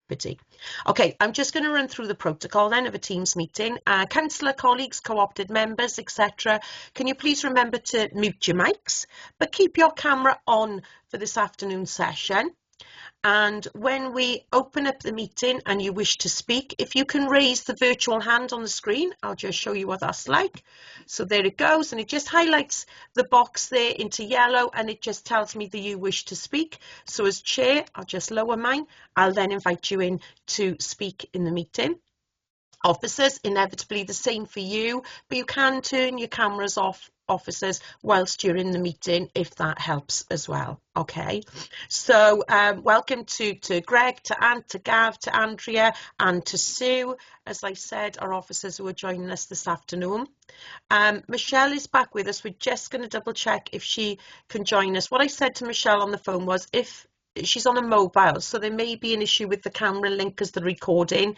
everybody. Okay, I'm just going to run through the protocol then of a Teams meeting. Councillor, colleagues, co-opted members, etc. Can you please remember to mute your mics, but keep your camera on for this afternoon session. And when we open up the meeting and you wish to speak, if you can raise the virtual hand on the screen, I'll just show you what that's like. So there it goes, and it just highlights the box there into yellow, and it just tells me that you wish to speak. So as chair, I'll just lower mine. I'll then invite you in to speak in the meeting. Officers, inevitably the same for you, but you can turn your cameras off, officers, whilst you're in the meeting, if that helps as well. Okay, so welcome to Greg, to Ant, to Gav, to Andrea and to Sue, as I said, our officers who are joining us this afternoon. Michelle is back with us. We're just going to double check if she can join us. What I said to Michelle on the phone was, if she's on a mobile, so there may be an issue with the camera link as the recording.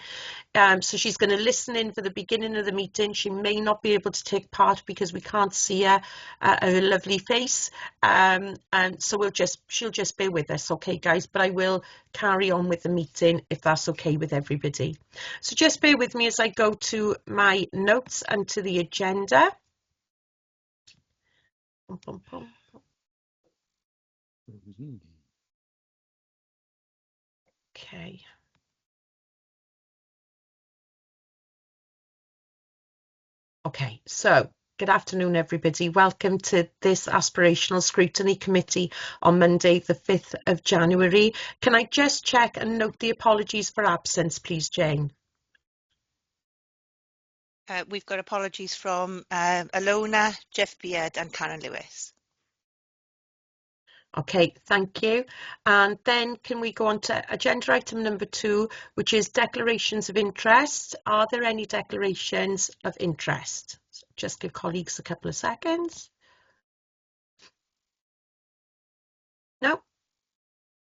So she's going to listen in for the beginning of the meeting. She may not be able to take part because we can't see her lovely face. And so she'll just bear with us, okay, guys? But I will carry on with the meeting if that's okay with everybody. So just bear with me as I go to my notes and to the agenda. Okay. Okay, so good afternoon, everybody. Welcome to this Aspirational Scrutiny Committee on Monday, the 5th of January. Can I just check and note the apologies for absence, please, Jane? We've got apologies from Alona, Jeff Beard and Karen Lewis. Okay, thank you. And then can we go on to agenda item number 2, which is declarations of interest. Are there any declarations of interest? So just give colleagues a couple of seconds. No.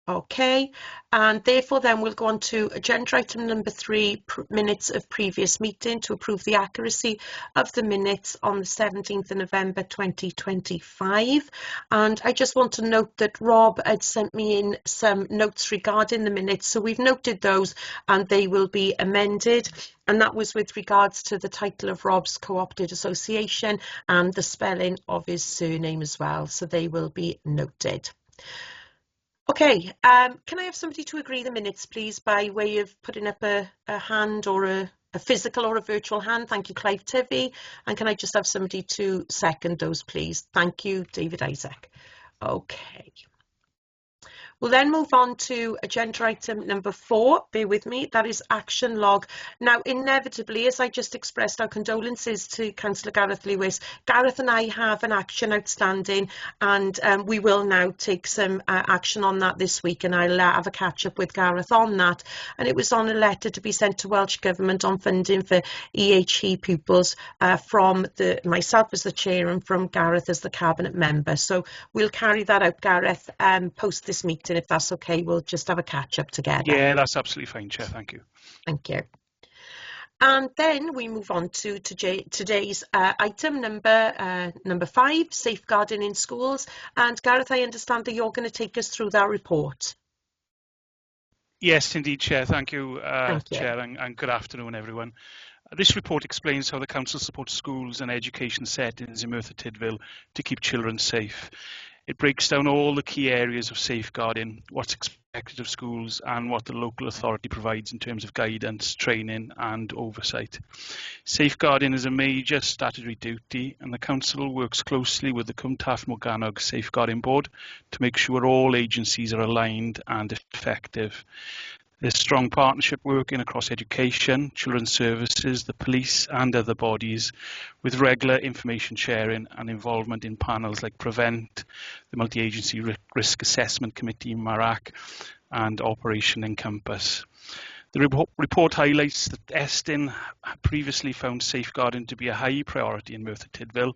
Okay, and therefore then we'll go on to agenda item number 3, minutes of previous meeting, to approve the accuracy of the minutes on the 17th of November 2025. And I just want to note that Rob had sent me in some notes regarding the minutes, so we've noted those and they will be amended. And that was with regards to the title of Rob's co-opted association and the spelling of his surname as well, so they will be noted. Okay, can I have somebody to agree the minutes, please, by way of putting up a hand, or a physical or a virtual hand? Thank you, Clive Tivy. And can I just have somebody to second those, please? Thank you, David Isaac. Okay. We'll then move on to agenda item number 4, bear with me, that is action log. Now, inevitably, as I just expressed our condolences to Councillor Gareth Lewis, Gareth and I have an action outstanding, and we will now take some action on that this week, and I'll have a catch up with Gareth on that. And it was on a letter to be sent to Welsh Government on funding for EHE pupils from myself as the chair and from Gareth as the cabinet member. So we'll carry that out, Gareth, post this meeting. If that's okay, we'll just have a catch up together. Yeah, that's absolutely fine, Chair. Thank you. Thank you. And then we move on to today's item number 5, safeguarding in schools. And Gareth, I understand that you're going to take us through that report. Yes, indeed, Chair. Thank you, Thank you. Chair, and good afternoon, everyone. This report explains how the Council supports schools and education settings in Merthyr Tydfil to keep children safe. It breaks down all the key areas of safeguarding, what's expected of schools and what the local authority provides in terms of guidance, training and oversight. Safeguarding is a major statutory duty, and the Council works closely with the Cwmtaf Morgannwg Safeguarding Board to make sure all agencies are aligned and effective. There's strong partnership working across education, children's services, the police and other bodies, with regular information sharing and involvement in panels like Prevent, the Multi-Agency Risk Assessment Committee, MARAC, and Operation Encompass. The report highlights that Estyn previously found safeguarding to be a high priority in Merthyr Tydfil,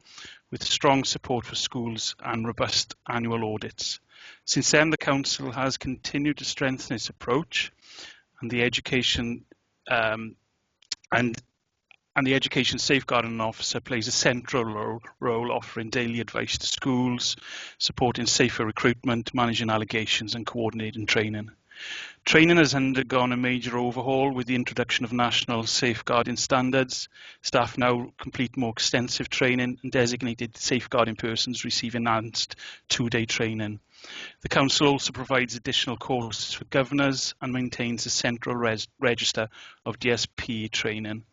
with strong support for schools and robust annual audits. Since then, the Council has continued to strengthen its approach, and the education safeguarding officer plays a central role, offering daily advice to schools, supporting safer recruitment, managing allegations and coordinating training. Training has undergone a major overhaul with the introduction of national safeguarding standards. Staff now complete more extensive training, and designated safeguarding persons receive enhanced 2-day training. The Council also provides additional courses for governors and maintains a central register of DSP training.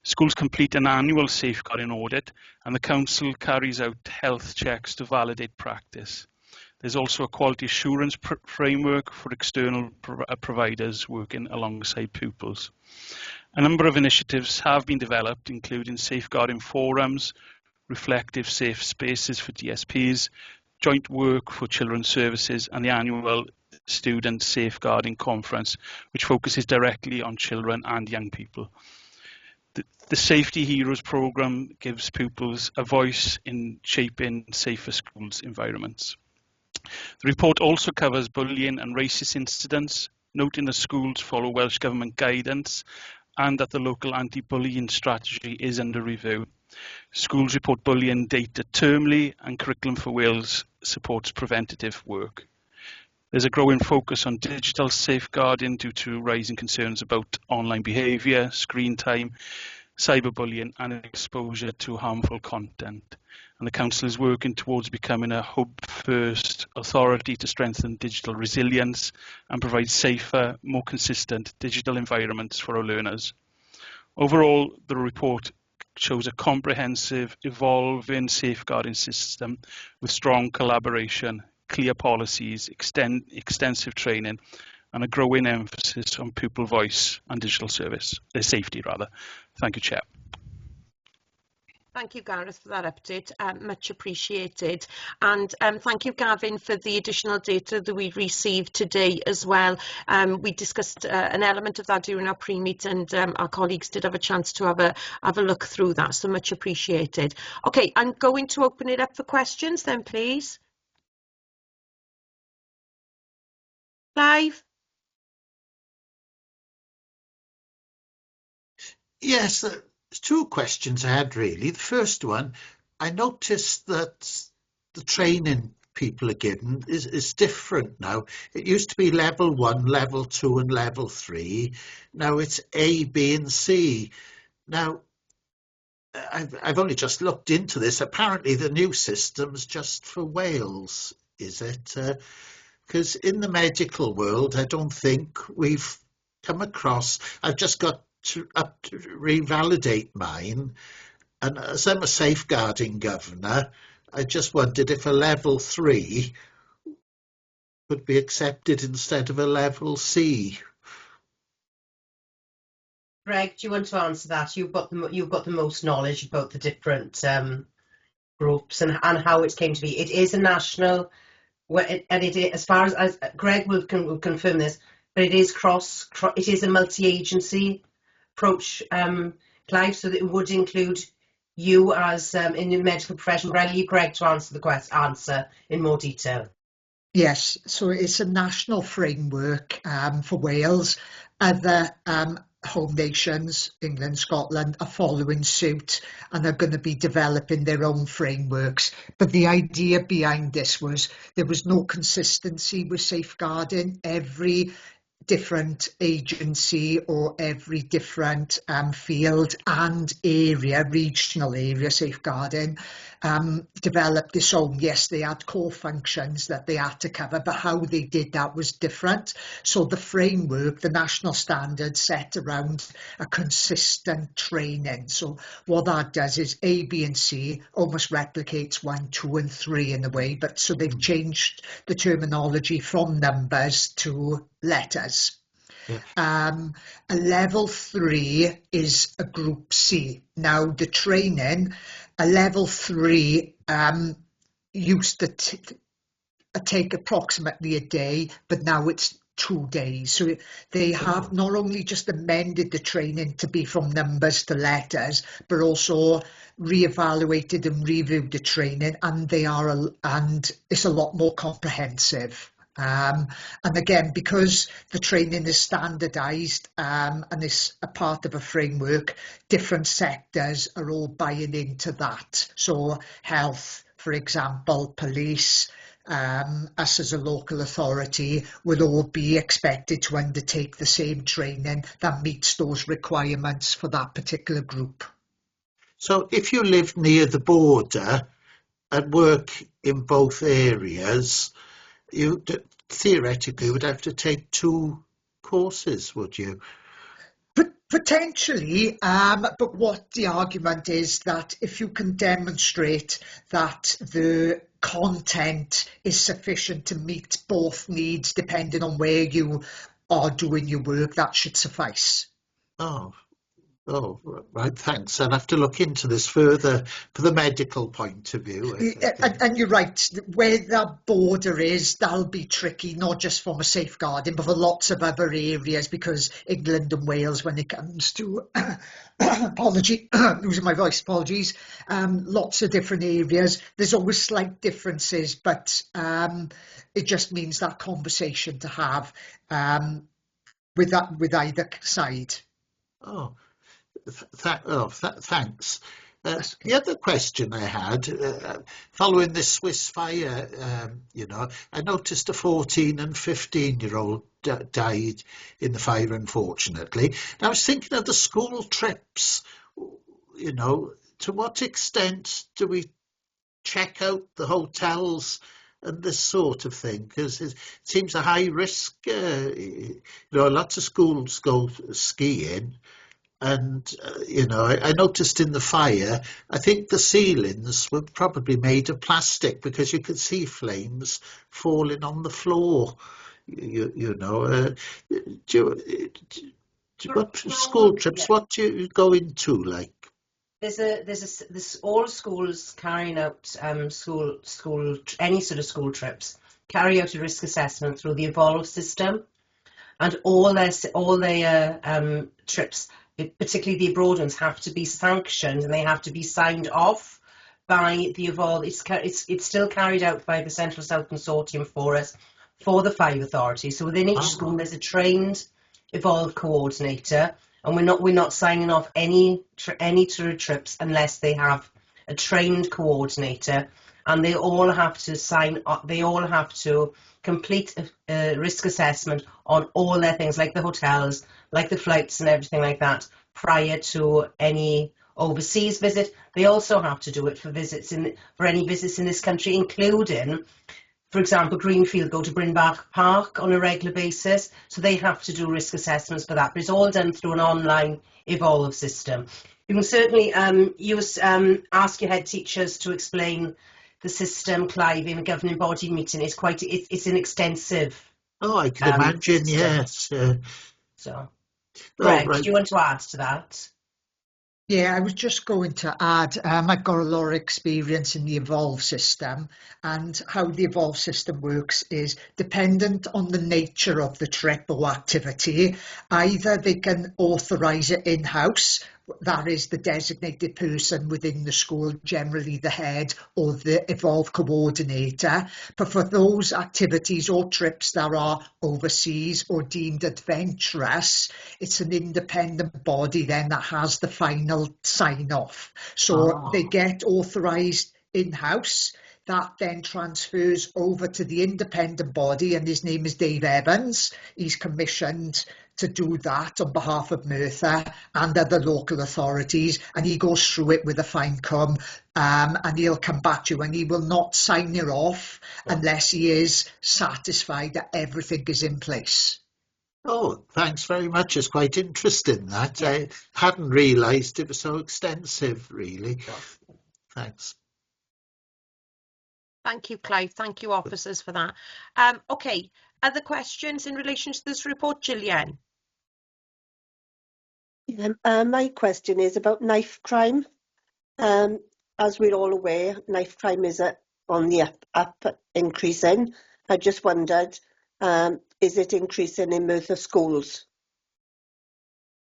Schools complete an annual safeguarding audit, and the Council carries out health checks to validate practice. There's also a quality assurance framework for external providers working alongside pupils. A number of initiatives have been developed, including safeguarding forums, reflective safe spaces for DSPs, joint work for children's services, and the annual Student Safeguarding Conference, which focuses directly on children and young people. The Safety Heroes programme gives pupils a voice in shaping safer schools environments. The report also covers bullying and racist incidents, noting that schools follow Welsh Government guidance and that the local anti-bullying strategy is under review. Schools report bullying data termly, and Curriculum for Wales supports preventative work. There's a growing focus on digital safeguarding due to rising concerns about online behaviour, screen time, cyberbullying and exposure to harmful content. And the Council is working towards becoming a hub-first authority to strengthen digital resilience and provide safer, more consistent digital environments for our learners. Overall, the report shows a comprehensive, evolving safeguarding system with strong collaboration, clear policies, extensive training, and a growing emphasis on pupil voice and digital safety. Thank you, Chair. Thank you, Gareth, for that update. Much appreciated. And thank you, Gavin, for the additional data that we received today as well. We discussed an element of that during our pre-meet, and our colleagues did have a chance to have a look through that, so much appreciated. Okay, I'm going to open it up for questions then, please. Clive? Yes, there's two questions I had really. The first one, I noticed that the training people are given is different now. It used to be level 1, level 2 and level 3. Now it's A, B and C. Now, I've only just looked into this. Apparently the new system's just for Wales, is it? Because in the medical world, I don't think we've come across. I've just got to revalidate mine, and as I'm a safeguarding governor, I just wondered if a level 3 could be accepted instead of a level C. Greg, do you want to answer that? You've got the most knowledge about the different groups and how it came to be. It is a national, and it is, as far as Greg will confirm this, but it is it is a multi-agency approach, Clive, so that it would include you as in the medical profession. I'll leave Greg to answer the answer in more detail. Yes, so it's a national framework for Wales. Other home nations, England, Scotland, are following suit and are going to be developing their own frameworks. But the idea behind this was there was no consistency with safeguarding. Every different agency or every different field and area, regional area safeguarding, developed its own. Yes, they had core functions that they had to cover, but how they did that was different. So the framework, the national standard, set around a consistent training. So what that does is A, B and C almost replicates 1, 2 and 3 in a way, but so they've changed the terminology from numbers to letters. Yeah. A level 3 is a group C. Now the training, a level 3 used to take approximately a day, but now it's 2 days. So they have not only just amended the training to be from numbers to letters, but also reevaluated and reviewed the training, and it's a lot more comprehensive. And again, because the training is standardised and is a part of a framework, different sectors are all buying into that. So health, for example, police, us as a local authority will all be expected to undertake the same training that meets those requirements for that particular group. So if you live near the border and work in both areas, you theoretically would have to take 2 courses, would you? Potentially, but what the argument is that if you can demonstrate that the content is sufficient to meet both needs depending on where you are doing your work, that should suffice. Oh, right, thanks. I'll have to look into this further for the medical point of view. And you're right, where that border is, that'll be tricky, not just from a safeguarding, but for lots of other areas, because England and Wales, when it comes to, losing my voice, apologies, lots of different areas. There's always slight differences, but it just means that conversation to have with either side. Oh. Thanks. The other question I had, following this Swiss fire, I noticed a 14 and 15-year-old died in the fire, unfortunately. And I was thinking of the school trips, to what extent do we check out the hotels and this sort of thing? Because it seems a high risk. Lots of schools go skiing. And, I noticed in the fire, I think the ceilings were probably made of plastic because you could see flames falling on the floor. What school trips, what do you go into, like? There's all schools carrying out any sort of school trips carry out a risk assessment through the Evolve system, and all their trips, particularly the abroad ones, have to be sanctioned and they have to be signed off by the Evolve. It's still carried out by the Central South Consortium for the 5 authorities. So within each school there's a trained Evolve coordinator, and we're not signing off any trips unless they have a trained coordinator, and they all have to complete a risk assessment on all their things, like the hotels, like the flights and everything like that, prior to any overseas visit. They also have to do it for any visits in this country, including, for example, Greenfield go to Brynbach Park on a regular basis, so they have to do risk assessments for that. But it's all done through an online Evolve system. You can certainly ask your head teachers to explain the system, Clive, in a governing body meeting. It's an extensive. Oh, I can imagine, system. yes. So, Greg, right. do you want to add to that? Yeah, I was just going to add, I've got a lot of experience in the Evolve system, and how the Evolve system works is dependent on the nature of the trip or activity. Either they can authorise it in-house, that is the designated person within the school, generally the head or the Evolve coordinator. But for those activities or trips that are overseas or deemed adventurous, it's an independent body then that has the final sign-off. So they get authorised in-house. That then transfers over to the independent body, and his name is Dave Evans. He's commissioned to do that on behalf of Merthyr and other local authorities, and he goes through it with a fine cum, and he'll come back to you, and he will not sign it off unless he is satisfied that everything is in place. Oh, thanks very much. It's quite interesting, that. Yeah. I hadn't realised it was so extensive, really. Yeah. Thanks. Thank you, Clive. Thank you, officers, for that. Okay, other questions in relation to this report, Gillian? My question is about knife crime. As we're all aware, knife crime is on the up increasing. I just wondered, is it increasing in Merthyr schools?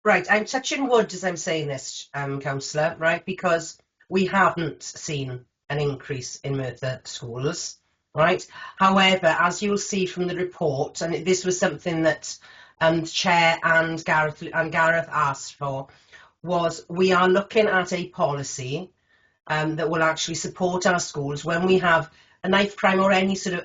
Right, I'm touching wood as I'm saying this, Councillor, right, because we haven't seen an increase in Merthyr schools, right? However, as you'll see from the report, and this was something that Chair and Gareth asked for, was we are looking at a policy that will actually support our schools when we have a knife crime or any sort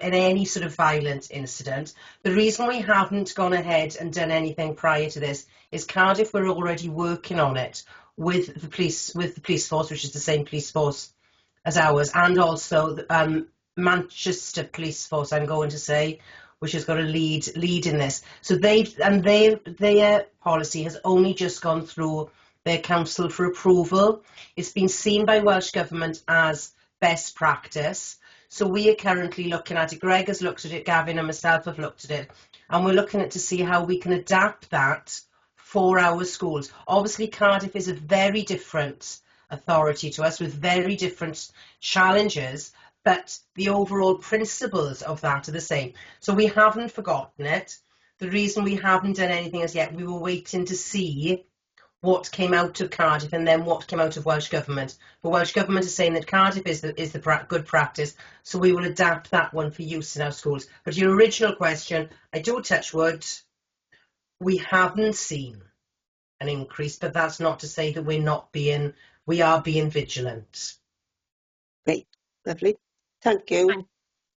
of violent incident. The reason we haven't gone ahead and done anything prior to this is Cardiff were already working on it with the police force, which is the same police force as ours, and also Manchester Police Force, I'm going to say, which has got a lead in this. So their policy has only just gone through their council for approval. It's been seen by Welsh Government as best practice. So we are currently looking at it. Greg has looked at it, Gavin and myself have looked at it, and we're looking at to see how we can adapt that for our schools. Obviously, Cardiff is a very different authority to us with very different challenges, but the overall principles of that are the same. So we haven't forgotten it. The reason we haven't done anything as yet, we were waiting to see what came out of Cardiff and then what came out of Welsh Government. But Welsh Government is saying that Cardiff is the good practice, so we will adapt that one for use in our schools. But your original question, I do touch wood, we haven't seen an increase, but that's not to say that we are being vigilant. Great, lovely. Thank you.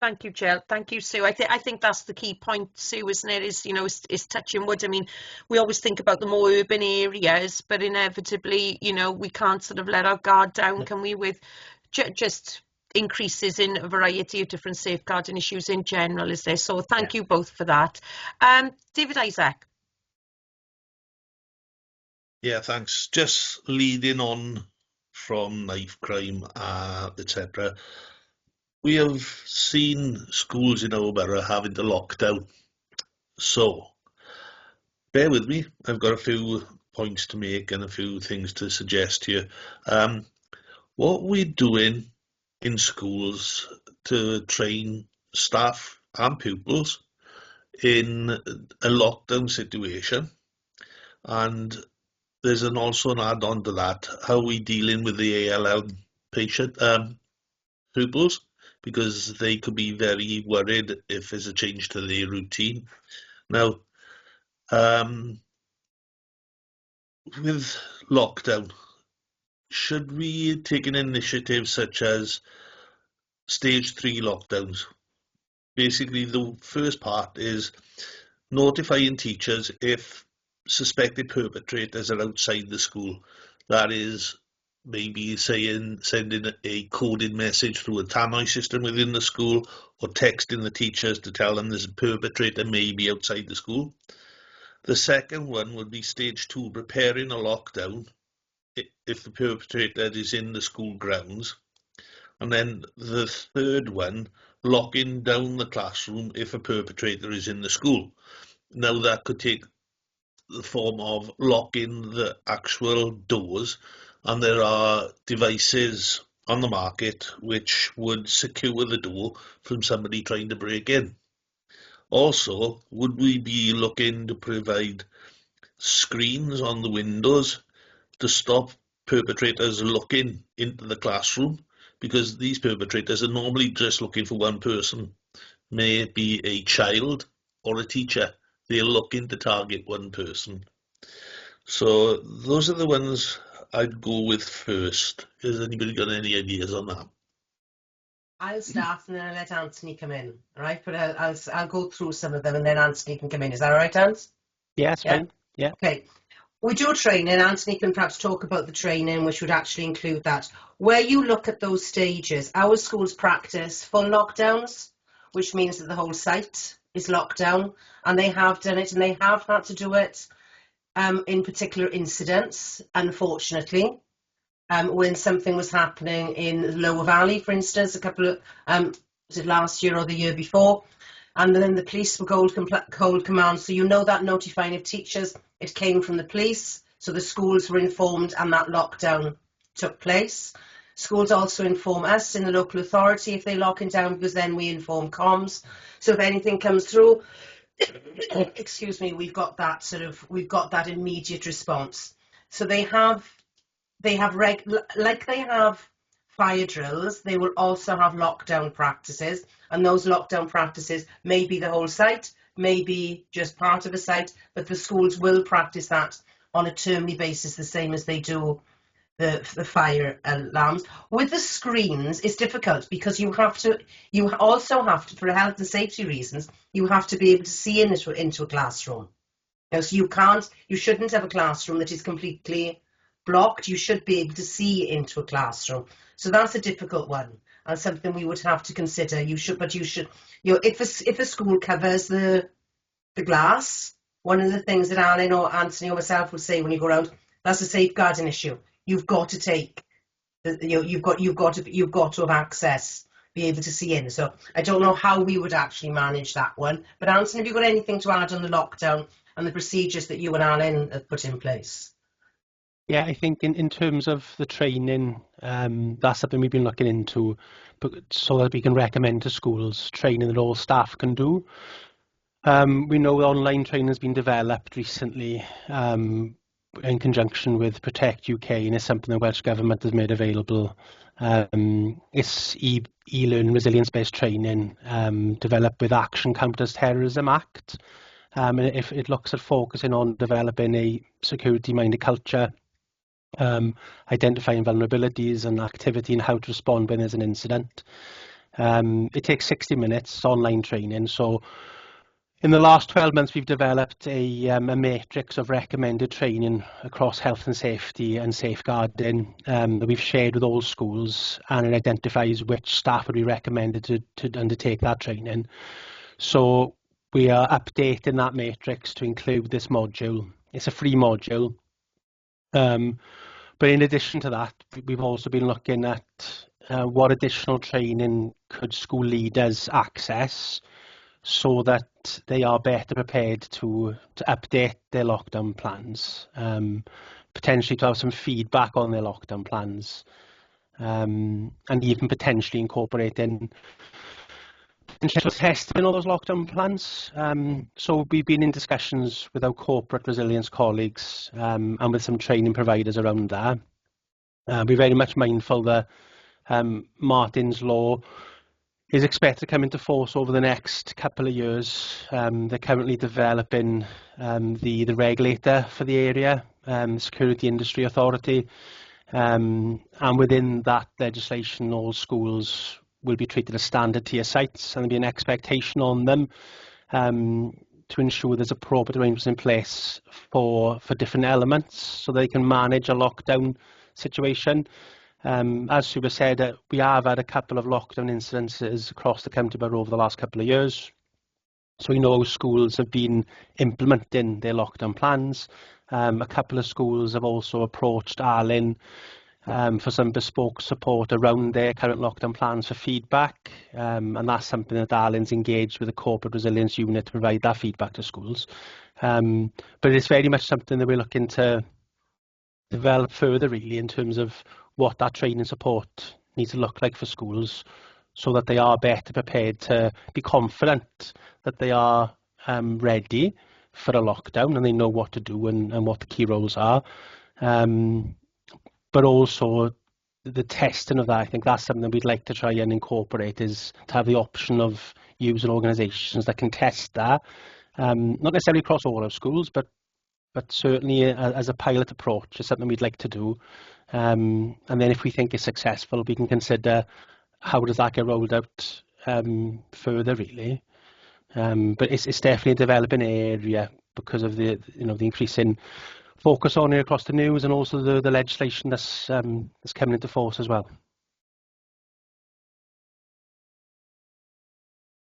Thank you, Jill. Thank you, Sue. I think that's the key point, Sue, isn't it? Is touching wood. I mean, we always think about the more urban areas, but inevitably, we can't sort of let our guard down, can we, with just increases in a variety of different safeguarding issues in general, is there? So thank you both for that. David Isaac. Yeah, thanks. Just leading on from knife crime, etc. We have seen schools in our borough having to lock down. So, bear with me. I've got a few points to make and a few things to suggest to you. What we're doing in schools to train staff and pupils in a lockdown situation, and there's also an add-on to that, how we dealing with the ALL patient pupils, because they could be very worried if there's a change to their routine. Now, with lockdown, should we take an initiative such as stage 3 lockdowns? Basically, the first part is notifying teachers if suspected perpetrators are outside the school. That is, maybe sending a coded message through a tannoy system within the school, or texting the teachers to tell them there's a perpetrator maybe outside the school. The second one would be stage 2, preparing a lockdown if the perpetrator is in the school grounds. And then the third one, locking down the classroom if a perpetrator is in the school. Now that could take the form of locking the actual doors, and there are devices on the market which would secure the door from somebody trying to break in. Also, would we be looking to provide screens on the windows to stop perpetrators looking into the classroom? Because these perpetrators are normally just looking for one person, may it be a child or a teacher. They're looking to target one person. So those are the ones I'd go with first. Has anybody got any ideas on that? I'll start and then I'll let Anthony come in, all right? But I'll go through some of them and then Anthony can come in. Is that all right, Ant? Yeah, that's fine. Yeah. Okay. We do training. Anthony can perhaps talk about the training, which would actually include that. Where you look at those stages, our schools practice full lockdowns, which means that the whole site is locked down, and they have done it, and they have had to do it in particular incidents, unfortunately. When something was happening in the Lower Valley, for instance, was it last year or the year before? And then the police were cold command. So you know that notifying of teachers, it came from the police. So the schools were informed and that lockdown took place. Schools also inform us in the local authority if they're locking down, because then we inform comms. So if anything comes through, excuse me, we've got that immediate response. So they have fire drills, they will also have lockdown practices, and those lockdown practices may be the whole site, may be just part of a site, but the schools will practice that on a termly basis, the same as they do the fire alarms. With the screens, it's difficult because you also have to, for health and safety reasons, you have to be able to see into a classroom. So you shouldn't have a classroom that is completely blocked. You should be able to see into a classroom. So that's a difficult one and something we would have to consider. If a school covers the glass, one of the things that Alan or Anthony or myself would say when you go around, that's a safeguarding issue. You've got to take, you've got to have access, be able to see in. So I don't know how we would actually manage that one. But Anthony, have you got anything to add on the lockdown and the procedures that you and Alan have put in place? Yeah, I think in terms of the training, that's something we've been looking into, so that we can recommend to schools training that all staff can do. We know online training has been developed recently in conjunction with Protect UK, and it's something the Welsh Government has made available. It's e-learning resilience-based training developed with Action Counters Terrorism Act. And it looks at focusing on developing a security-minded culture, identifying vulnerabilities and activity and how to respond when there's an incident. It takes 60 minutes online training. So in the last 12 months, we've developed a matrix of recommended training across health and safety and safeguarding that we've shared with all schools, and it identifies which staff would be recommended to undertake that training. So we are updating that matrix to include this module. It's a free module. But in addition to that, we've also been looking at what additional training could school leaders access so that they are better prepared to update their lockdown plans, potentially to have some feedback on their lockdown plans, and even potentially incorporating testing all those lockdown plans. So we've been in discussions with our corporate resilience colleagues and with some training providers around that. We're very much mindful that Martin's Law is expected to come into force over the next couple of years. They're currently developing the regulator for the area, Security Industry Authority, and within that legislation, all schools will be treated as standard tier sites, and there'll be an expectation on them to ensure there's appropriate arrangements in place for different elements so they can manage a lockdown situation. As Suba said, we have had a couple of lockdown incidences across the county borough over the last couple of years. So we know schools have been implementing their lockdown plans. A couple of schools have also approached Arlen for some bespoke support around their current lockdown plans for feedback. And that's something that Arlen's engaged with the corporate resilience unit to provide that feedback to schools. But it's very much something that we're looking to develop further, really, in terms of what that training support needs to look like for schools so that they are better prepared to be confident that they are ready for a lockdown and they know what to do and what the key roles are. But also the testing of that, I think that's something we'd like to try and incorporate, is to have the option of using organisations that can test that, not necessarily across all our schools, but certainly as a pilot approach is something we'd like to do. And then if we think it's successful, we can consider how does that get rolled out further, really. But it's definitely a developing area because of the increasing focus on it across the news and also the legislation that's coming into force as well.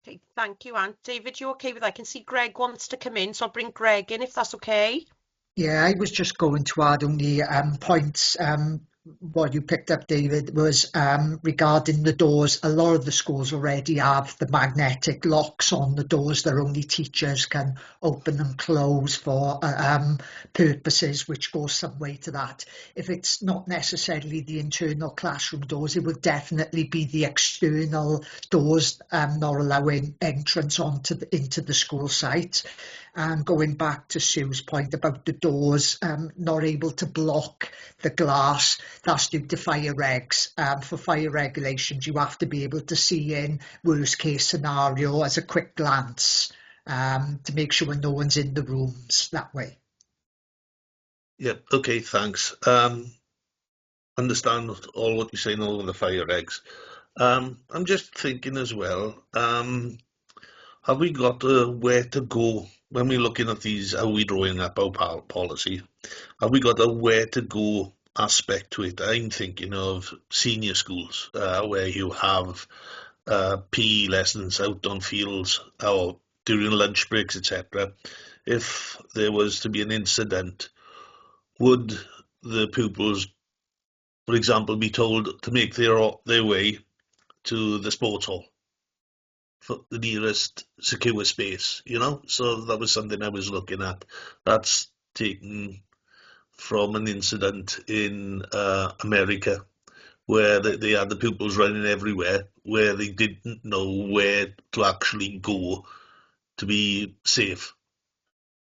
Okay, thank you, Anne. David, you okay with that? I can see Greg wants to come in, so I'll bring Greg in if that's okay. Yeah, I was just going to add only points. What you picked up, David, was regarding the doors. A lot of the schools already have the magnetic locks on the doors that only teachers can open and close for purposes, which goes some way to that. If it's not necessarily the internal classroom doors, it would definitely be the external doors not allowing entrance into the school site. And going back to Sue's point about the doors not able to block the glass, that's due to fire regs. For fire regulations, you have to be able to see in worst case scenario as a quick glance to make sure no one's in the rooms that way. Yeah, okay, thanks. understand all what you're saying, all of the fire eggs. I'm just thinking as well, have we got where to go when we're looking at these, how we're drawing up our policy? Have we got a where to go aspect to it? I'm thinking of senior schools where you have PE lessons out on fields or during lunch breaks, etc. If there was to be an incident, would the pupils, for example, be told to make their way to the sports hall for the nearest secure space, you know? So that was something I was looking at. That's taken from an incident in America where they had the pupils running everywhere, where they didn't know where to actually go to be safe.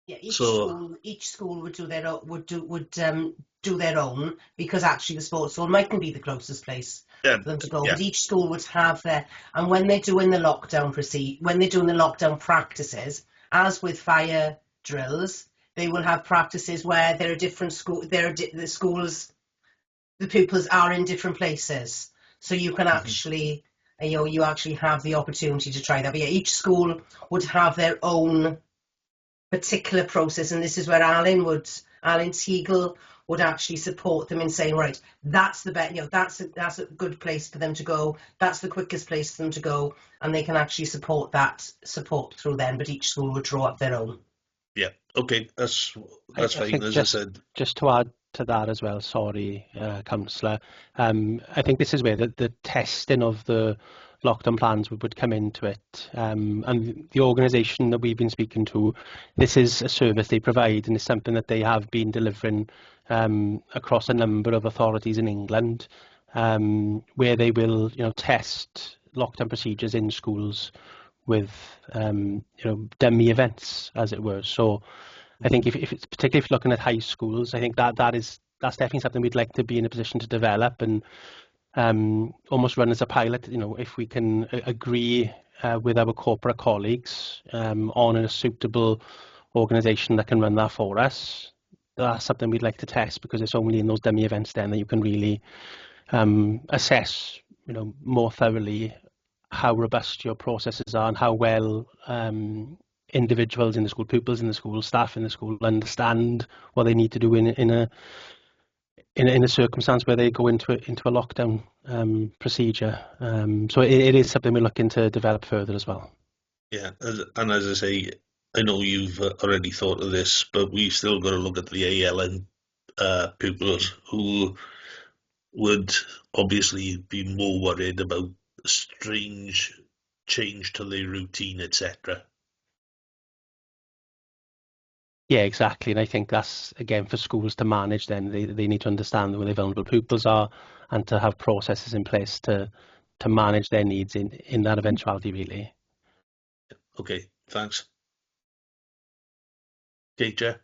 Yeah, So each school would do their own, do their own, because actually the sports hall mightn't be the closest place yeah, for them to go. yeah, But each school would have their, and when they're doing the lockdown practices, as with fire drills, they will have practices where there are different the schools, the pupils are in different places, so you can actually, you actually have the opportunity to try that. But yeah, each school would have their own particular process, and this is where Alan Teagle would actually support them in saying, right, that's the best, that's a good place for them to go, that's the quickest place for them to go, and they can actually support through them, but each school would draw up their own. yeah. Okay, that's I fine. think As I said, just to add to that as well, sorry, Councillor, I think this is where the testing of the lockdown plans would come into it. And the organisation that we've been speaking to, this is a service they provide, and it's something that they have been delivering across a number of authorities in England, where they will, test lockdown procedures in schools with, dummy events, as it were. So I think if it's particularly if you're looking at high schools, I think that's definitely something we'd like to be in a position to develop and almost run as a pilot. If we can agree with our corporate colleagues on a suitable organisation that can run that for us, that's something we'd like to test, because it's only in those dummy events then that you can really assess, more thoroughly how robust your processes are and how well individuals in the school, pupils in the school, staff in the school understand what they need to do in a circumstance where they go into a lockdown procedure. So it is something we're looking to develop further as well. yeah, and as I say, I know you've already thought of this, but we've still got to look at the ALN pupils who would obviously be more worried about a strange change to their routine, etc. Yeah, exactly. And I think that's, again, for schools to manage, then they need to understand where their vulnerable pupils are and to have processes in place to manage their needs in that eventuality, really. Okay, thanks. Okay, Chair.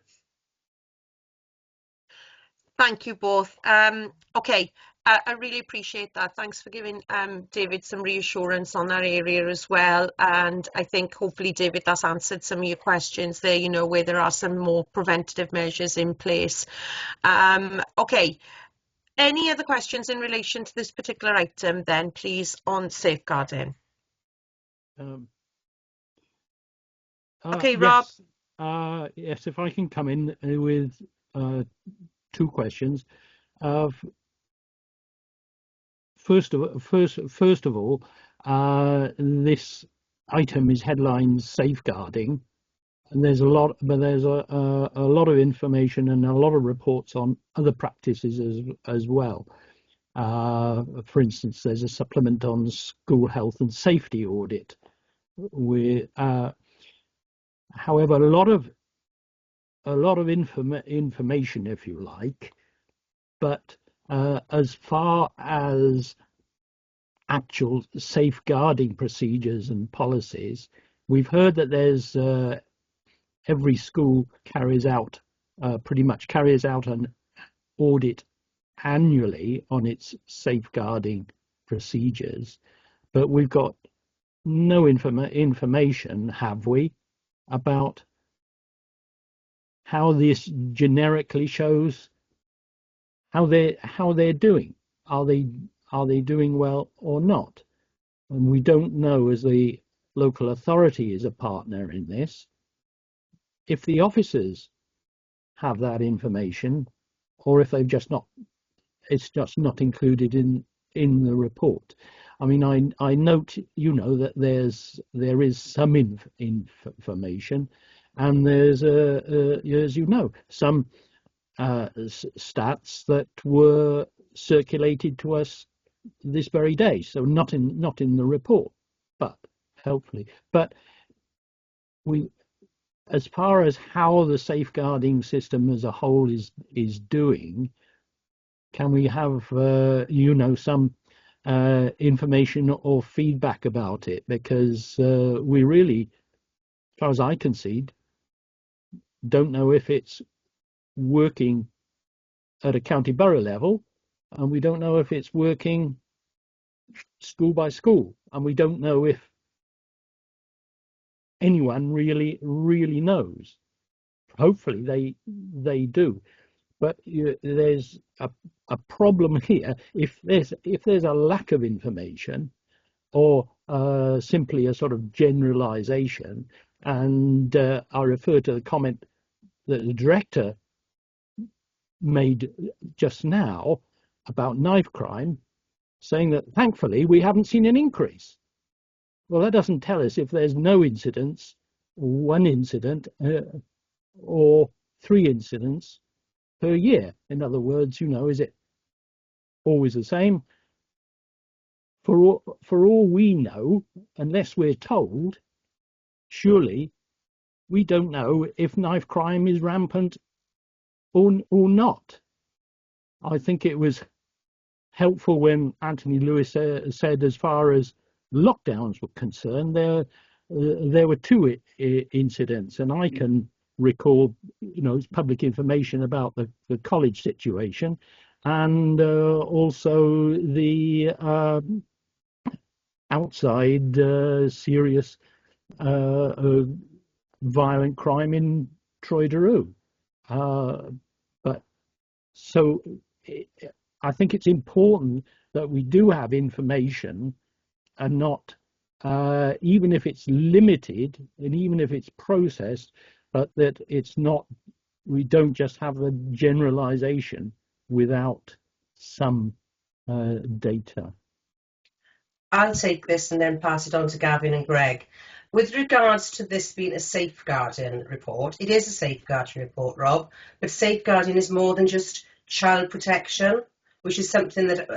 Thank you both. Okay, I really appreciate that. Thanks for giving David some reassurance on that area as well. And I think hopefully, David, that's answered some of your questions there, where there are some more preventative measures in place. Okay, any other questions in relation to this particular item then, please, on safeguarding? Okay, Rob. Yes, if I can come in with two questions. First of all, this item is headlined safeguarding, and there's a lot of information and a lot of reports on other practices as well. For instance, there's a supplement on school health and safety audit. However, a lot of information, if you like, but as far as actual safeguarding procedures and policies, we've heard that there's every school pretty much carries out an audit annually on its safeguarding procedures, but we've got no information, have we, about how this generically shows how they're doing. Are they doing well or not? And we don't know, as the local authority is a partner in this, if the officers have that information, or if they've just not, it's just not included in the report. I mean, I note, that there is some information, and there's as some stats that were circulated to us this very day. So not in the report, but helpfully. But as far as how the safeguarding system as a whole is doing, can we have some information or feedback about it? Because we really, as far as I can see, don't know if it's working at a county borough level, and we don't know if it's working school by school, and we don't know if anyone really knows. Hopefully they do, but there's a problem here if there's a lack of information, or simply a sort of generalization. And I refer to the comment that the director made just now about knife crime, saying that thankfully we haven't seen an increase. Well, that doesn't tell us if there's no incidents, one incident, or 3 incidents per year. In other words, is it always the same? For all we know, unless we're told, surely we don't know if knife crime is rampant or not. I think it was helpful when Anthony Lewis said, as far as lockdowns were concerned, there were 2 incidents, and I can recall, public information about the college situation, and also the outside serious violent crime in Troy Daru. But so I think it's important that we do have information, and not, even if it's limited and even if it's processed, but that it's not, we don't just have the generalization without some data. I'll take this and then pass it on to Gavin and Greg. With regards to this being a safeguarding report, it is a safeguarding report, Rob, but safeguarding is more than just child protection, which is something that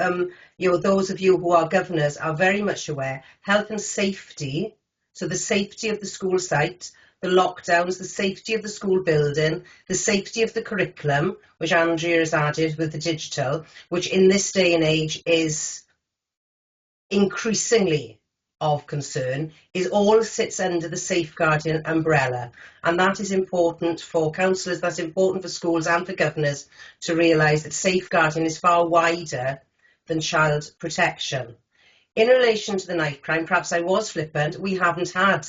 those of you who are governors are very much aware. Health and safety, so the safety of the school site, the lockdowns, the safety of the school building, the safety of the curriculum, which Andrea has added with the digital, which in this day and age is increasingly of concern, is all sits under the safeguarding umbrella. And that is important for councillors, that's important for schools and for governors to realise that safeguarding is far wider than child protection. In relation to the knife crime, perhaps I was flippant, we haven't had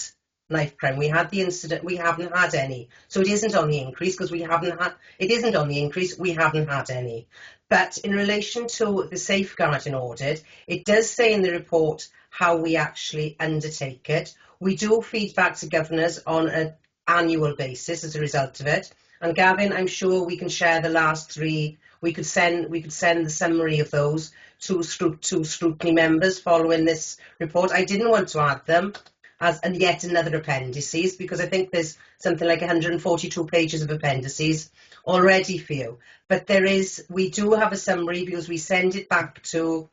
knife crime. We had the incident, we haven't had any. So it isn't on the increase because we haven't had any. But in relation to the safeguarding audit, it does say in the report how we actually undertake it. We do feedback to governors on an annual basis as a result of it. And Gavin, I'm sure we can share the last 3. We could send the summary of those to Scrutiny members following this report. I didn't want to add them as and yet another appendices, because I think there's something like 142 pages of appendices already for you. But we do have a summary because we send it back to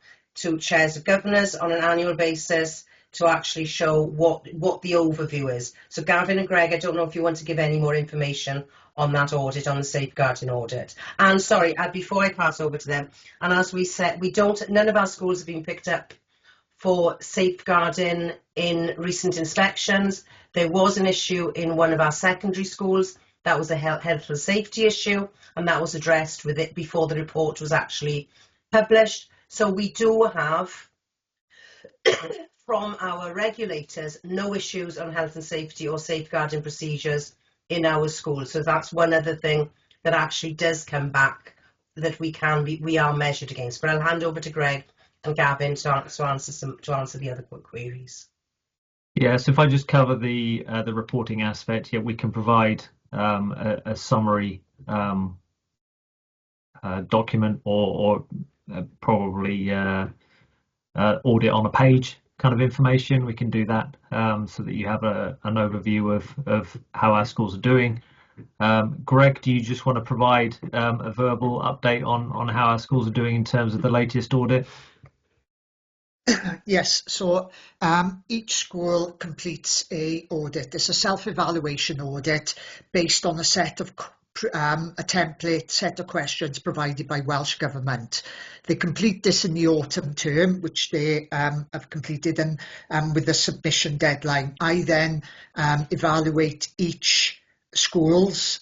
chairs of governors on an annual basis to actually show what the overview is. So Gavin and Greg, I don't know if you want to give any more information on that audit, on the safeguarding audit. And sorry, before I pass over to them, and as we said, none of our schools have been picked up for safeguarding in recent inspections. There was an issue in one of our secondary schools. That was a health and safety issue, and that was addressed with it before the report was actually published. So we do have, from our regulators, no issues on health and safety or safeguarding procedures in our schools. So that's one other thing that actually does come back that we are measured against. But I'll hand over to Greg and Gavin to answer the other queries. Yes, if I just cover the reporting aspect, yeah, we can provide a summary document or probably audit on a page kind of information. We can do that so that you have an overview of how our schools are doing. Greg, do you just want to provide a verbal update on how our schools are doing in terms of the latest audit? Yes, so each school completes a audit. It's a self-evaluation audit based on a set of a template set of questions provided by Welsh Government. They complete this in the autumn term, which they have completed, and with a submission deadline. I then evaluate each school's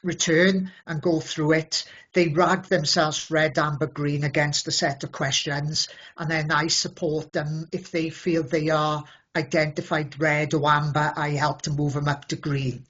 return and go through it. They rag themselves red, amber, green against a set of questions, and then I support them. If they feel they are identified red or amber, I help to move them up to green,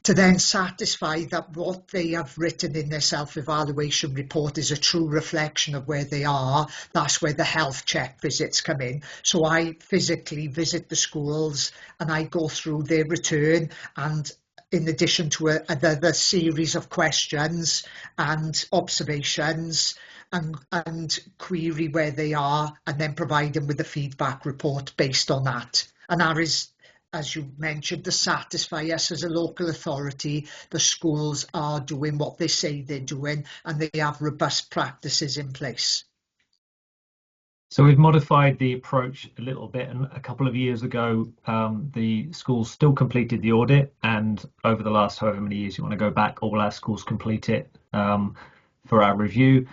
to then satisfy that what they have written in their self-evaluation report is a true reflection of where they are. That's where the health check visits come in. So I physically visit the schools and I go through their return, and in addition to the series of questions and observations, and query where they are, and then provide them with a feedback report based on that. And that is, as you mentioned, to satisfy us as a local authority, the schools are doing what they say they're doing, and they have robust practices in place. So we've modified the approach a little bit, and a couple of years ago the schools still completed the audit, and over the last however many years you want to go back, all our schools complete it for our review.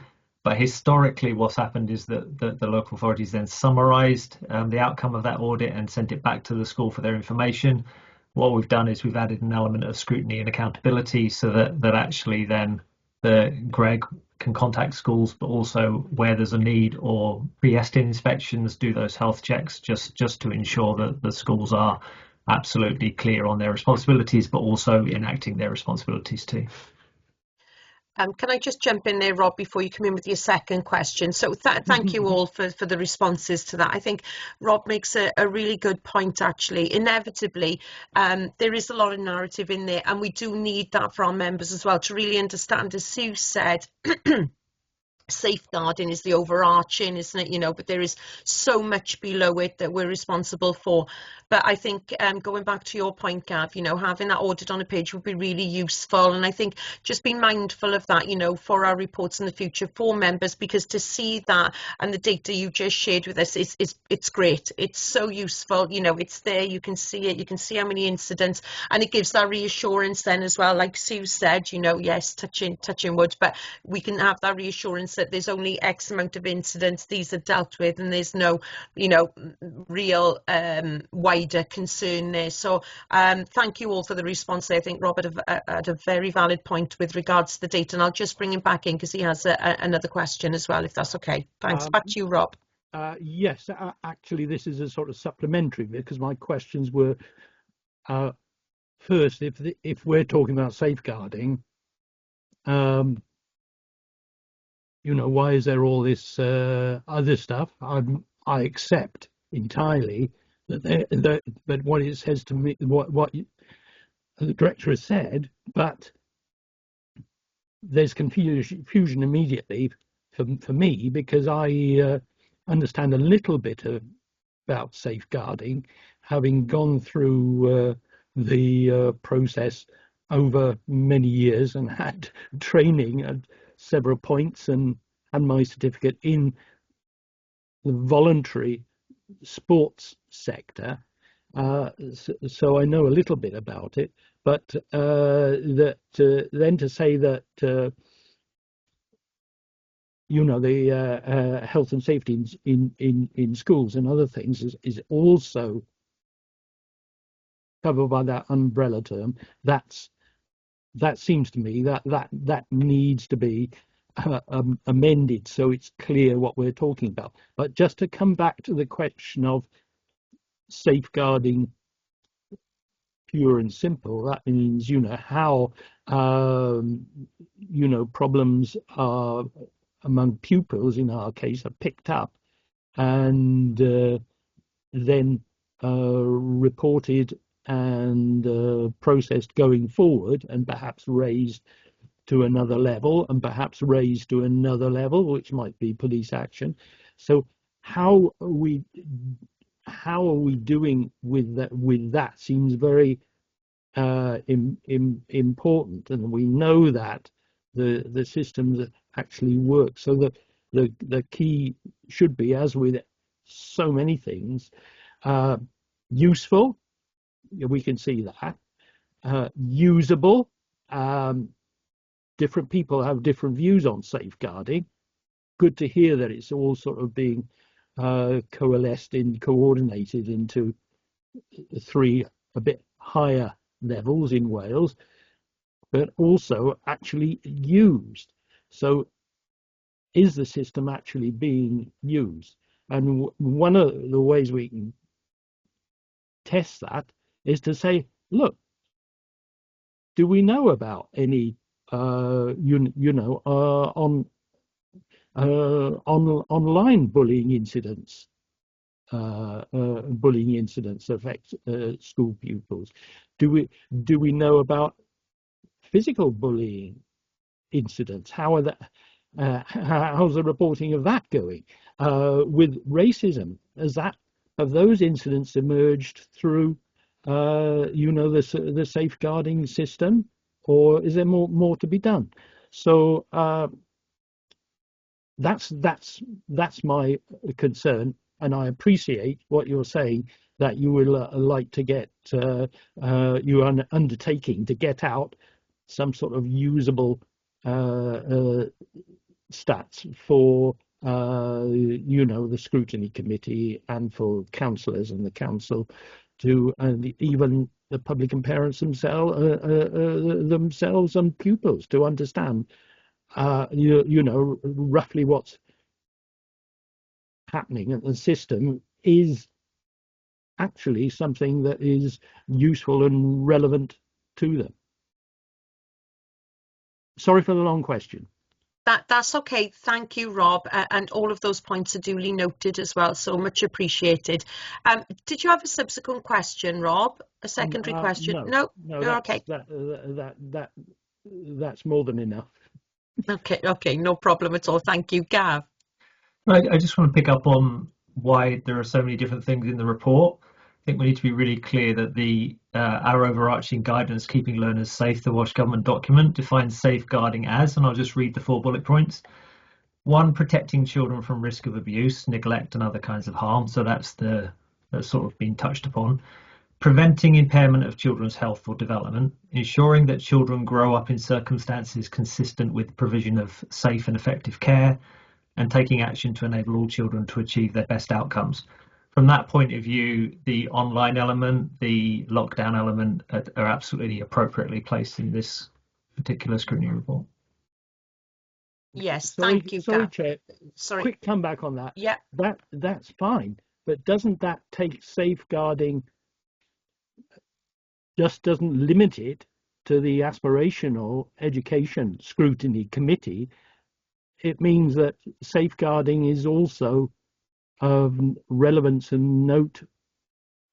But historically what's happened is that the local authorities then summarised the outcome of that audit and sent it back to the school for their information. What we've done is we've added an element of scrutiny and accountability, so that actually then Greg can contact schools, but also where there's a need, or pre-estimate inspections, do those health checks just to ensure that the schools are absolutely clear on their responsibilities, but also enacting their responsibilities too. Can I just jump in there, Rob, before you come in with your second question? So thank you all for the responses to that. I think Rob makes a really good point, actually. Inevitably, there is a lot of narrative in there, and we do need that for our members as well to really understand, as Sue said, safeguarding is the overarching, isn't it? You know, but there is so much below it that we're responsible for. But I think going back to your point, Gav, you know, having that audit on a page would be really useful. And I think just be mindful of that, you know, for our reports in the future for members, because to see that and the data you just shared with us it's great. It's so useful. You know, it's there. You can see it. You can see how many incidents, and it gives that reassurance then as well. Like Sue said, you know, yes, touching wood, but we can have that reassurance that there's only X amount of incidents, these are dealt with, and there's no, you know, real wider concern there. So thank you all for the response there. I think Robert had a very valid point with regards to the data, and I'll just bring him back in because he has another question as well, if that's okay. Thanks. Back to you, Rob. Yes, actually this is a sort of supplementary, because my questions were first, if we're talking about safeguarding, you know, why is there all this other stuff? I accept entirely that what it says to me, what the director has said, but there's confusion immediately for me, because I understand a little bit about safeguarding, having gone through the process over many years and had training at several points, and my certificate in the voluntary sports sector, so I know a little bit about it. But then to say that you know, the health and safety in schools and other things is also covered by that umbrella term, that seems to me that needs to be amended so it's clear what we're talking about. But just to come back to the question of safeguarding pure and simple. That means, how, problems are among pupils, in our case, are picked up and then reported and processed going forward, and perhaps raised to another level, and perhaps raised to another level, which might be police action. So how are we doing with that seems very important, and we know that the systems actually work. So that the key should be, as with so many things, useful. We can see that. Usable. Different people have different views on safeguarding. Good to hear that it's all sort of being coalesced and coordinated into 3 a bit higher levels in Wales, but also actually used. So is the system actually being used? And one of the ways we can test that is to say, look, do we know about any online bullying incidents? Bullying incidents affect school pupils. Do we know about physical bullying incidents? How's the reporting of that going? With racism, have those incidents emerged through the safeguarding system, or is there more to be done? So that's my concern, and I appreciate what you're saying, that you would like to get you are undertaking to get out some sort of usable stats for the scrutiny committee and for councillors and the council and even the public and parents themselves and pupils to understand roughly what's happening, and the system is actually something that is useful and relevant to them. Sorry for the long question. That's okay. Thank you, Rob. And all of those points are duly noted as well, so much appreciated. Did you have a subsequent question, Rob? A secondary question? No, you're okay. That's more than enough. Okay, no problem at all. Thank you, Gav. I just want to pick up on why there are so many different things in the report. I think we need to be really clear that our overarching guidance, Keeping Learners Safe, the Welsh Government document, defines safeguarding as, and I'll just read the 4 bullet points. 1, protecting children from risk of abuse, neglect and other kinds of harm. So that's sort of been touched upon. Preventing impairment of children's health or development, ensuring that children grow up in circumstances consistent with the provision of safe and effective care, and taking action to enable all children to achieve their best outcomes. From that point of view, the online element, the lockdown element are absolutely appropriately placed in this particular scrutiny report. Yes, thank you, sorry, Gav. Chair. Sorry. Quick comeback on that. Yeah. That's fine, but doesn't that take safeguarding, just doesn't limit it to the Aspirational Education Scrutiny Committee? It means that safeguarding is also of relevance and note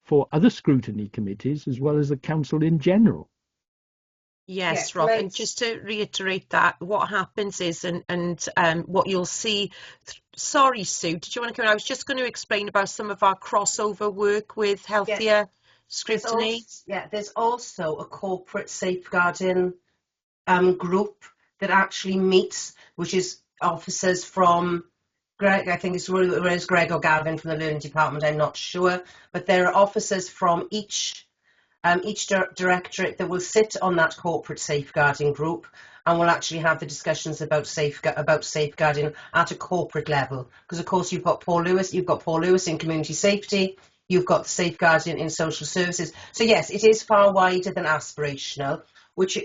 for other scrutiny committees as well as the council in general. Yes, Rob, and just to reiterate that, what happens is, and what you'll see, sorry, Sue, did you want to come in? I was just going to explain about some of our crossover work with healthier scrutiny. There's also a corporate safeguarding group that actually meets, which is officers from Greg, I think it's whereas Greg or Gavin from the Learning Department, I'm not sure, but there are officers from each directorate that will sit on that corporate safeguarding group and will actually have the discussions about safeguarding at a corporate level. Because of course you've got Paul Lewis in community safety, you've got safeguarding in social services. So yes, it is far wider than aspirational.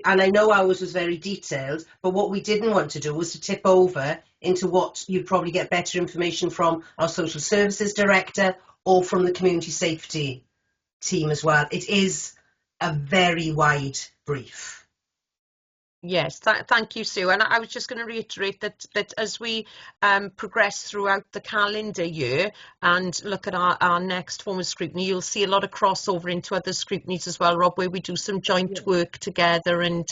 And I know ours was very detailed, but what we didn't want to do was to tip over into what you'd probably get better information from our social services director or from the community safety team as well. It is a very wide brief. Yes, thank you, Sue. And I was just going to reiterate that as we progress throughout the calendar year and look at our next form of scrutiny, you'll see a lot of crossover into other scrutinies as well, Rob, where we do some joint work together. And,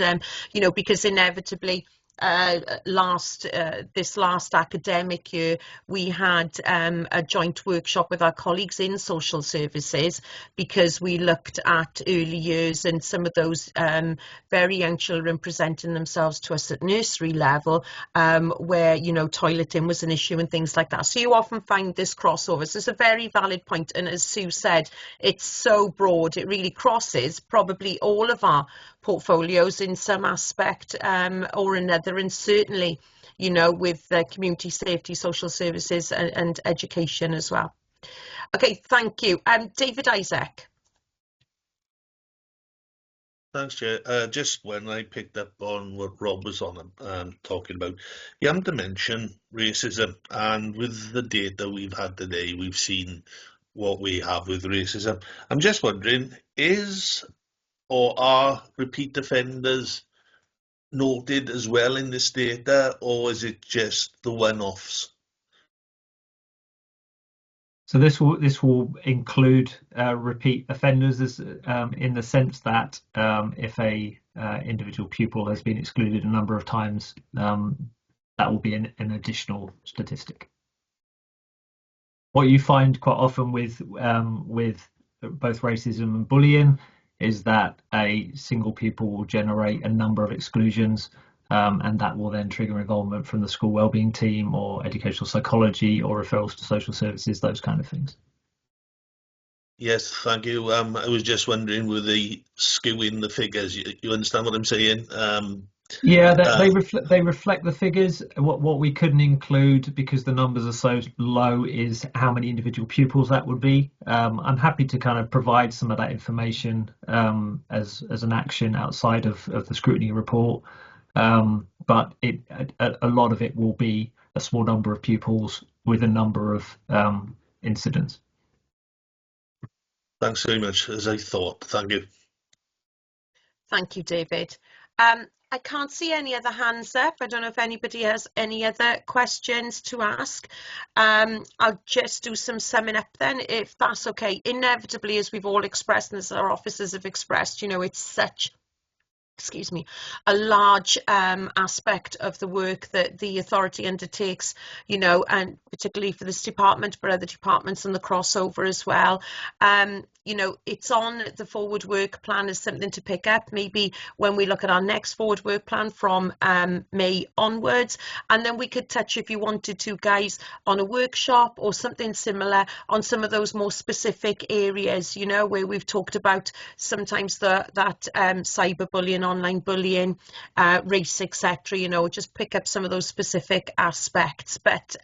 you know, because inevitably this last academic year, we had a joint workshop with our colleagues in social services, because we looked at early years and some of those very young children presenting themselves to us at nursery level, where, you know, toileting was an issue and things like that. So you often find this crossover. So it's a very valid point. And as Sue said, it's so broad, it really crosses probably all of our portfolios in some aspect or another, and certainly, you know, with community safety, social services and education as well. Okay, thank you. David Isaac. Thanks, Chair. Just when I picked up on what Rob was on talking about, you haven't to mention racism, and with the data we've had today, we've seen what we have with racism. I'm just wondering, are repeat offenders noted as well in this data, or is it just the one-offs? So this will include repeat offenders, in the sense that if a individual pupil has been excluded a number of times, that will be an additional statistic. What you find quite often with both racism and bullying is that a single pupil will generate a number of exclusions, and that will then trigger involvement from the school wellbeing team or educational psychology or referrals to social services, those kind of things. Yes, thank you. I was just wondering, were they skewing the figures? You understand what I'm saying? Yeah, they reflect the figures. What we couldn't include, because the numbers are so low, is how many individual pupils that would be. I'm happy to kind of provide some of that information as an action outside of the scrutiny report, but a lot of it will be a small number of pupils with a number of incidents. Thanks very much, as I thought. Thank you. Thank you, David. I can't see any other hands up. I don't know if anybody has any other questions to ask. I'll just do some summing up then, if that's okay. Inevitably, as we've all expressed and as our officers have expressed, you know, it's such, excuse me, a large aspect of the work that the authority undertakes, you know, and particularly for this department, but other departments and the crossover as well. You know, it's on the forward work plan as something to pick up, maybe when we look at our next forward work plan from May onwards. And then we could touch, if you wanted to, guys, on a workshop or something similar on some of those more specific areas, you know, where we've talked about sometimes that cyberbullying, online bullying, race, etc., you know, just pick up some of those specific aspects. But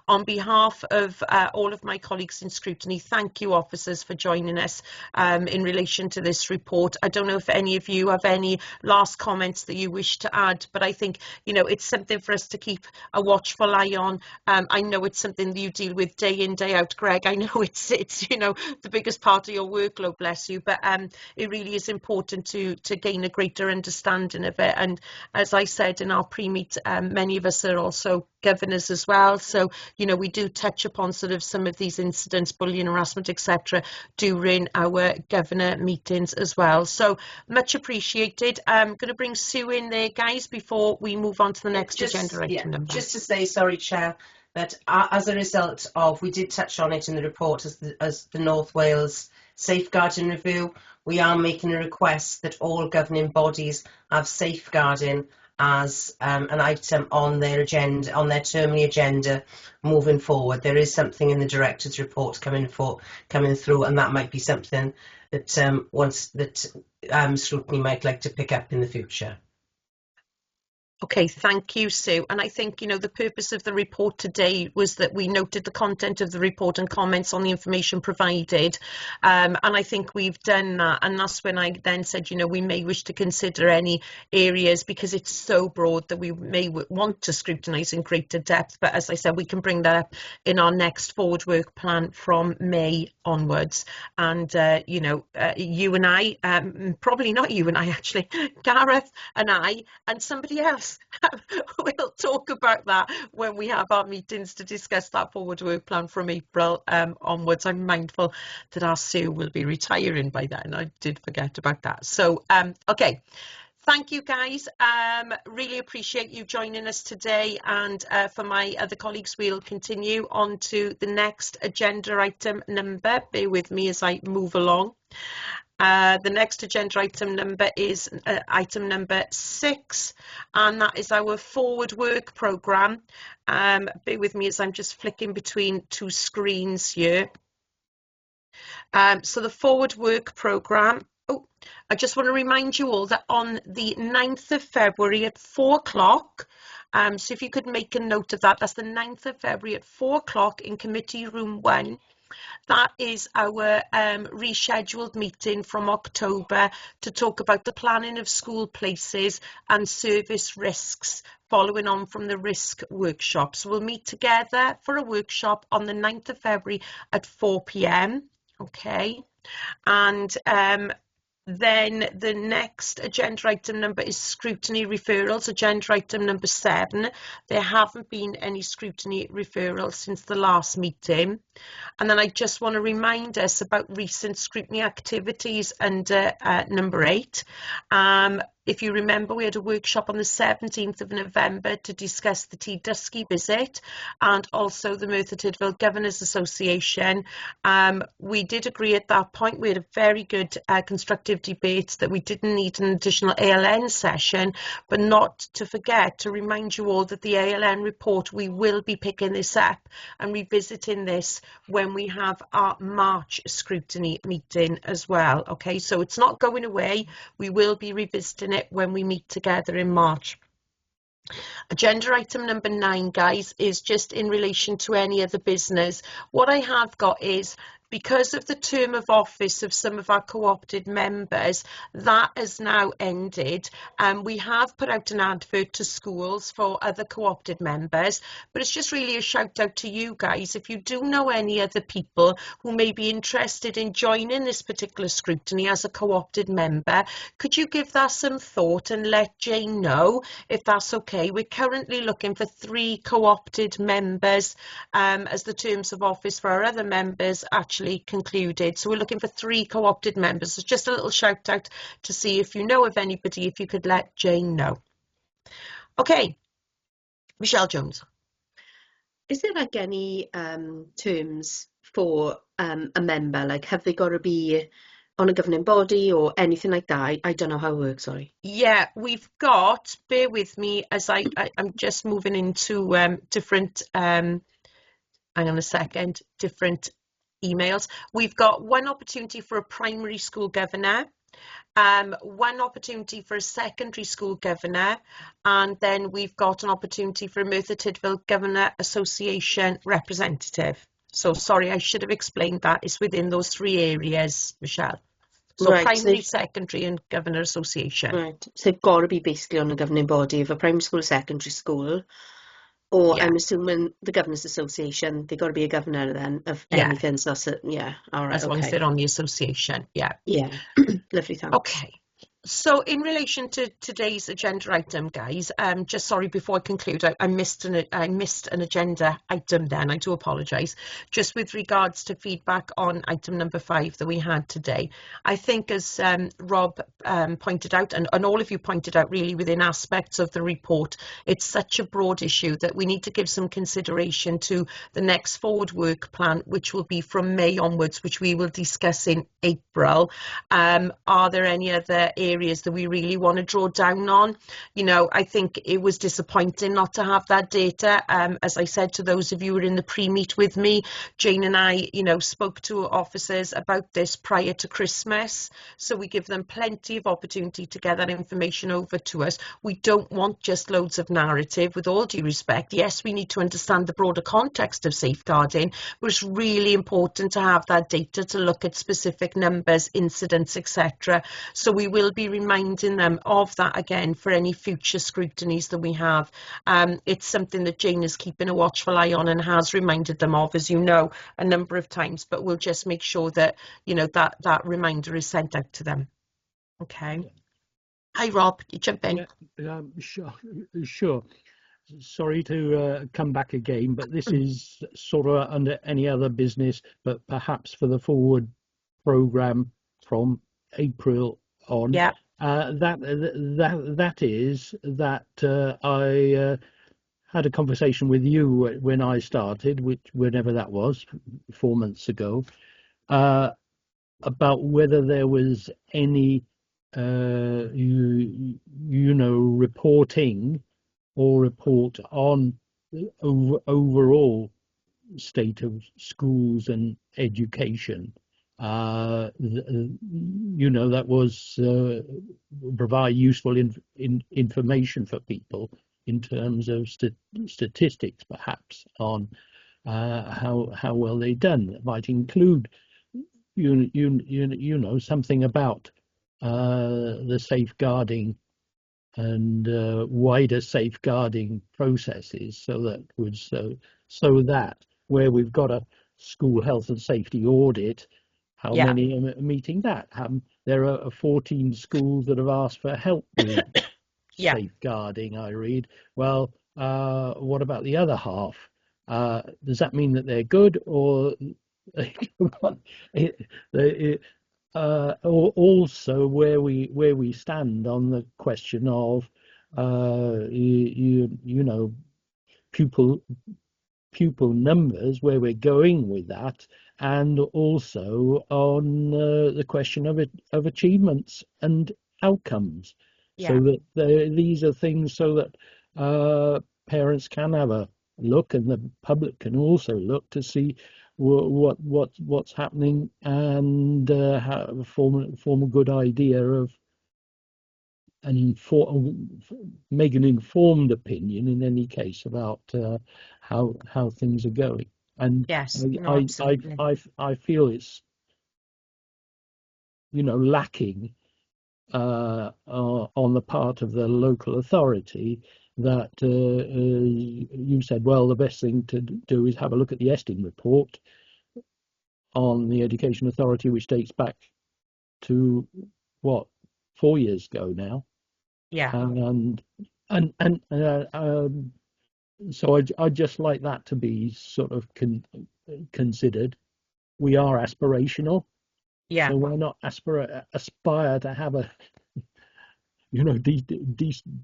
on behalf of all of my colleagues in Scrutiny, thank you, officers, for joining us in relation to this report. I don't know if any of you have any last comments that you wish to add, but I think, you know, it's something for us to keep a watchful eye on. I know it's something that you deal with day in, day out, Greg. I know it's you know, the biggest part of your workload, bless you, but it really is important to gain a greater understanding of it. And as I said in our pre-meet, many of us are also governors as well, so you know, we do touch upon sort of some of these incidents, bullying, harassment, etc., during our governor meetings as well. So much appreciated. I'm going to bring Sue in there, guys, before we move on to the next agenda item number. Just to say, sorry, Chair, that as a result of, we did touch on it in the report as the North Wales safeguarding review, we are making a request that all governing bodies have safeguarding as an item on their agenda, on their termly agenda moving forward. There is something in the director's report coming through, and that might be something that Scrutiny might like to pick up in the future. Okay, thank you, Sue. And I think, you know, the purpose of the report today was that we noted the content of the report and comments on the information provided. And I think we've done that. And that's when I then said, you know, we may wish to consider any areas, because it's so broad, that we may want to scrutinise in greater depth. But as I said, we can bring that up in our next forward work plan from May onwards. And, you know, you and I, probably not you and I actually, Gareth and I and somebody else, we'll talk about that when we have our meetings to discuss that forward work plan from April onwards. I'm mindful that our Sue will be retiring by then. I did forget about that. So, okay. Thank you, guys. Really appreciate you joining us today. And for my other colleagues, we'll continue on to the next agenda item number. Bear with me as I move along. The next agenda item number is item number 6, and that is our forward work programme. Bear with me as I'm just flicking between 2 screens here. So the forward work programme. Oh, I just want to remind you all that on the 9th of February at 4 o'clock, so if you could make a note of that, that's the 9th of February at 4 o'clock in Committee Room 1. That is our rescheduled meeting from October to talk about the planning of school places and service risks following on from the risk workshop. So we'll meet together for a workshop on the 9th of February at 4 p.m. Okay, and then the next agenda item number is scrutiny referrals, agenda item number 7. There haven't been any scrutiny referrals since the last meeting. And then I just want to remind us about recent scrutiny activities under number 8. If you remember, we had a workshop on the 17th of November to discuss the Tea Dusky visit and also the Merthyr Tydfil Governors Association. We did agree at that point, we had a very good constructive debate, that we didn't need an additional ALN session, but not to forget to remind you all that the ALN report, we will be picking this up and revisiting this when we have our March scrutiny meeting as well. Okay, so it's not going away. We will be revisiting it when we meet together in March. Agenda item number 9, guys, is just in relation to any other business. What I have got is, because of the term of office of some of our co-opted members, that has now ended. We have put out an advert to schools for other co-opted members, but it's just really a shout out to you guys. If you do know any other people who may be interested in joining this particular scrutiny as a co-opted member, could you give that some thought and let Jane know if that's okay? We're currently looking for 3 co-opted members as the terms of office for our other members actually concluded. So we're looking for 3 co-opted members. So just a little shout out to see if you know of anybody, if you could let Jane know. Okay, Michelle Jones. Is there like any terms for a member? Like, have they got to be on a governing body or anything like that? I don't know how it works, sorry. Yeah, we've got, bear with me as I'm just moving into different, hang on a second, different emails. We've got 1 opportunity for a primary school governor, 1 opportunity for a secondary school governor, and then we've got an opportunity for a Merthyr Tydfil Governor Association representative. So sorry, I should have explained that. It's within those 3 areas, Michelle. So right, primary, secondary and Governor Association. Right, so they've got to be basically on a governing body of a primary school or secondary school. Or yeah. I'm assuming the Governors Association, they've got to be a governor then of anything. So, yeah, all right. As long as they're on the association, yeah. Yeah, lovely, thanks. Okay. So in relation to today's agenda item, guys, just sorry, before I conclude, I missed an agenda item then, I do apologise, just with regards to feedback on item number 5 that we had today. I think as Rob pointed out, and all of you pointed out really within aspects of the report, it's such a broad issue that we need to give some consideration to the next forward work plan, which will be from May onwards, which we will discuss in April. Are there any other areas areas that we really want to draw down on. You know, I think it was disappointing not to have that data. As I said to those of you who were in the pre-meet with me, Jane and I, you know, spoke to officers about this prior to Christmas, so we give them plenty of opportunity to get that information over to us. We don't want just loads of narrative, with all due respect. Yes, we need to understand the broader context of safeguarding, but it's really important to have that data to look at specific numbers, incidents, etc. So we will be reminding them of that again for any future scrutinies that we have. It's something that Jane is keeping a watchful eye on and has reminded them of, as you know, a number of times, but we'll just make sure that, you know, that reminder is sent out to them. Okay. Hi, Rob, you jump in. Yeah, sure. Sorry to come back again, but this is sort of under any other business, but perhaps for the forward programme from April on. Yeah. That is that I had a conversation with you when I started, whenever that was, 4 months ago, about whether there was any reporting or report on the overall state of schools and education. That was provide useful information for people in terms of statistics, perhaps, on how well they've done. It might include, something about the safeguarding and wider safeguarding processes, so that where we've got a school health and safety audit, how many are meeting that? There are 14 schools that have asked for help with safeguarding, I read. Well, what about the other half? Does that mean that they're good, or also where we stand on the question of pupil numbers, where we're going with that, and also on the question of achievements and outcomes, so that these are things so that parents can have a look, and the public can also look to see what's happening, and form a good idea of make an informed opinion in any case about how things are going. And yes, I feel it's lacking on the part of the local authority, that you said, well, the best thing to do is have a look at the Estin report on the Education Authority, which dates back to 4 years ago now. So I'd just like that to be sort of considered. We are aspirational, so why not aspire to have a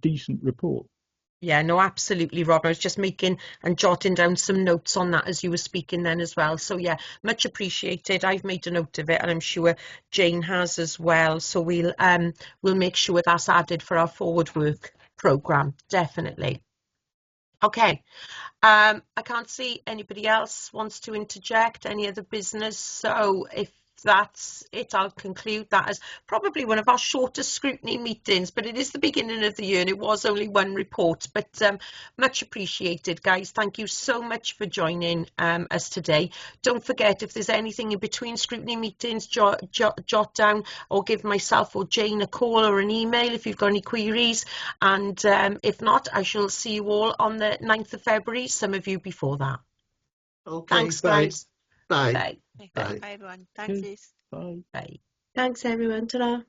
decent report? Yeah, no, absolutely, Rob. I was just making and jotting down some notes on that as you were speaking then as well. So yeah, much appreciated. I've made a note of it, and I'm sure Jane has as well. So we'll make sure that's added for our forward work programme, definitely. Okay. I can't see anybody else wants to interject, any other business. So if that's it, I'll conclude that as probably one of our shortest scrutiny meetings, but it is the beginning of the year and it was only one report, but much appreciated, guys. Thank you so much for joining us today. Don't forget, if there's anything in between scrutiny meetings, jot down or give myself or Jane a call or an email if you've got any queries, and if not, I shall see you all on the 9th of February, some of you before that. Okay, thanks, guys. Bye. Bye. Bye, everyone. Thanks, Liz. Bye. Bye. Thanks, everyone. Ta-ra.